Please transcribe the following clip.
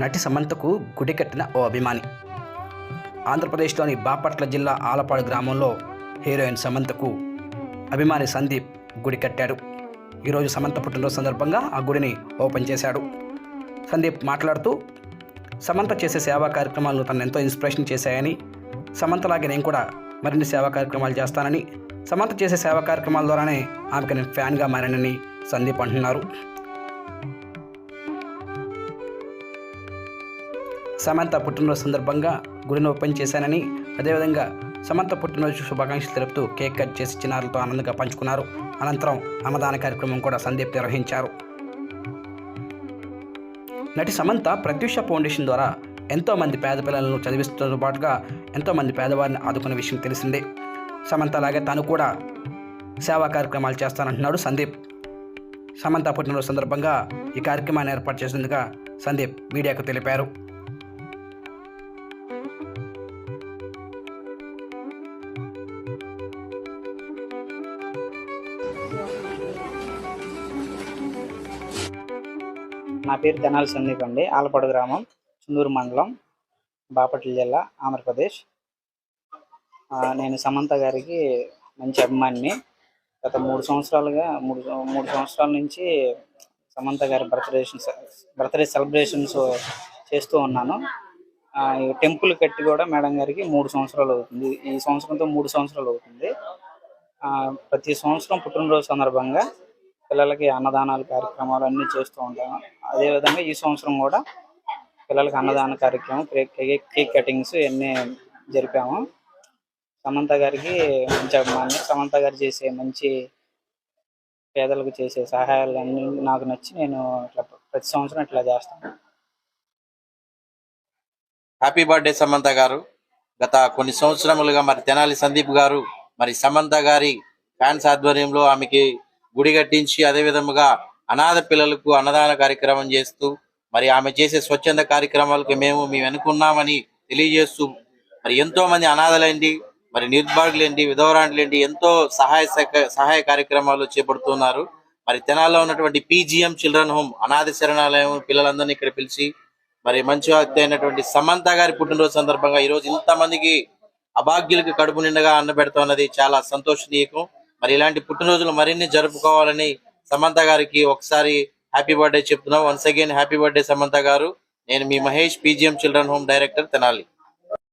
నటి సమంతకు గుడి కట్టిన ఓ అభిమాని. ఆంధ్రప్రదేశ్లోని బాపట్ల జిల్లా ఆలపాడు గ్రామంలో హీరోయిన్ సమంతకు అభిమాని సందీప్ గుడి కట్టాడు. ఈరోజు సమంత పుట్టినరోజు సందర్భంగా ఆ గుడిని ఓపెన్ చేశాడు. సందీప్ మాట్లాడుతూ సమంత చేసే సేవా కార్యక్రమాలను తను ఎంతో ఇన్స్పిరేషన్ చేశాయని, సమంతలాగే నేను కూడా మరిన్ని సేవా కార్యక్రమాలు చేస్తానని, సమంత చేసే సేవా కార్యక్రమాల ద్వారానే ఆమెకు నేను ఫ్యాన్గా మారానని సందీప్ అంటున్నారు. సమంత పుట్టినరోజు సందర్భంగా గుడిని ఓపెన్ చేశానని, అదేవిధంగా సమంత పుట్టినరోజు శుభాకాంక్షలు తెలుపుతూ కేక్ కట్ చేసి చిన్నారులతో ఆనందంగా పంచుకున్నారు. అనంతరం అన్నదాన కార్యక్రమం కూడా సందీప్ నిర్వహించారు. నటి సమంత ప్రత్యూష ఫౌండేషన్ ద్వారా ఎంతోమంది పేద పిల్లలను చదివిస్తున్న పాటుగా ఎంతోమంది పేదవారిని ఆదుకునే విషయం తెలిసిందే. సమంత అలాగే తాను కూడా సేవా కార్యక్రమాలు చేస్తానంటున్నాడు సందీప్. సమంత పుట్టినరోజు సందర్భంగా ఈ కార్యక్రమాన్ని ఏర్పాటు చేసినందుకు సందీప్ మీడియాకు తెలిపారు. నా పేరు తెనాలి సందీప్ అండి. ఆలపాడు గ్రామం, చుందూరు మండలం, బాపట్ల జిల్లా, ఆంధ్రప్రదేశ్. నేను సమంత గారికి మంచి అభిమానిని. గత 3 సంవత్సరాలుగా మూడు సంవత్సరాల నుంచి సమంత గారి బర్త్డే సెలబ్రేషన్స్ చేస్తూ ఉన్నాను. టెంపుల్ కట్టి కూడా మేడం గారికి 3 సంవత్సరాలు అవుతుంది. ఈ సంవత్సరంతో 3 సంవత్సరాలు అవుతుంది. ప్రతి సంవత్సరం పుట్టినరోజు సందర్భంగా పిల్లలకి అన్నదానాలు కార్యక్రమాలు అన్నీ చేస్తూ ఉంటాను. అదేవిధంగా ఈ సంవత్సరం కూడా పిల్లలకి అన్నదాన కార్యక్రమం, కేక్ కటింగ్స్ ఇవన్నీ జరిపాము. సమంత గారికి మంచి అభిమాని. సమంత గారు చేసే మంచి పేదలకు చేసే సహాయాలు అన్నీ నాకు నచ్చి నేను ప్రతి సంవత్సరం ఇట్లా చేస్తాను. హ్యాపీ బర్త్డే సమంత గారు. గత కొన్ని సంవత్సరములుగా మరి తెనాలి సందీప్ గారు మరి సమంత గారి ఫ్యాన్స్ ఆధ్వర్యంలో ఆమెకి గుడి కట్టించి, అదే విధముగా అనాథ పిల్లలకు అన్నదాన కార్యక్రమం చేస్తూ మరి ఆమె చేసే స్వచ్ఛంద కార్యక్రమాలకు మేము వెనుకున్నామని తెలియజేస్తూ మరి ఎంతో మంది అనాథలేంటి, మరి నిర్భాగులేంటి, విధవరాండ్లేంటి ఎంతో సహాయ కార్యక్రమాలు చేపడుతున్నారు. మరి తెనాల్లో ఉన్నటువంటి PGM చిల్డ్రన్ హోమ్ అనాథ శరణాలయం పిల్లలందరినీ ఇక్కడ పిలిచి మరి మంచి వ్యక్తి అయినటువంటి సమంత గారి పుట్టినరోజు సందర్భంగా ఈరోజు ఇంతమందికి అభాగ్యులకు కడుపు నిండగా అన్న పెడుతున్నది చాలా సంతోషనీయకం. మరి ఇలాంటి పుట్టినరోజులు మరిన్ని జరుపుకోవాలని సమంత గారికి ఒకసారి హ్యాపీ బర్త్డే చెప్తున్నాం. Once again happy birthday Samantha garu. నేను మీ Mahesh, PGM children home director, Tenali.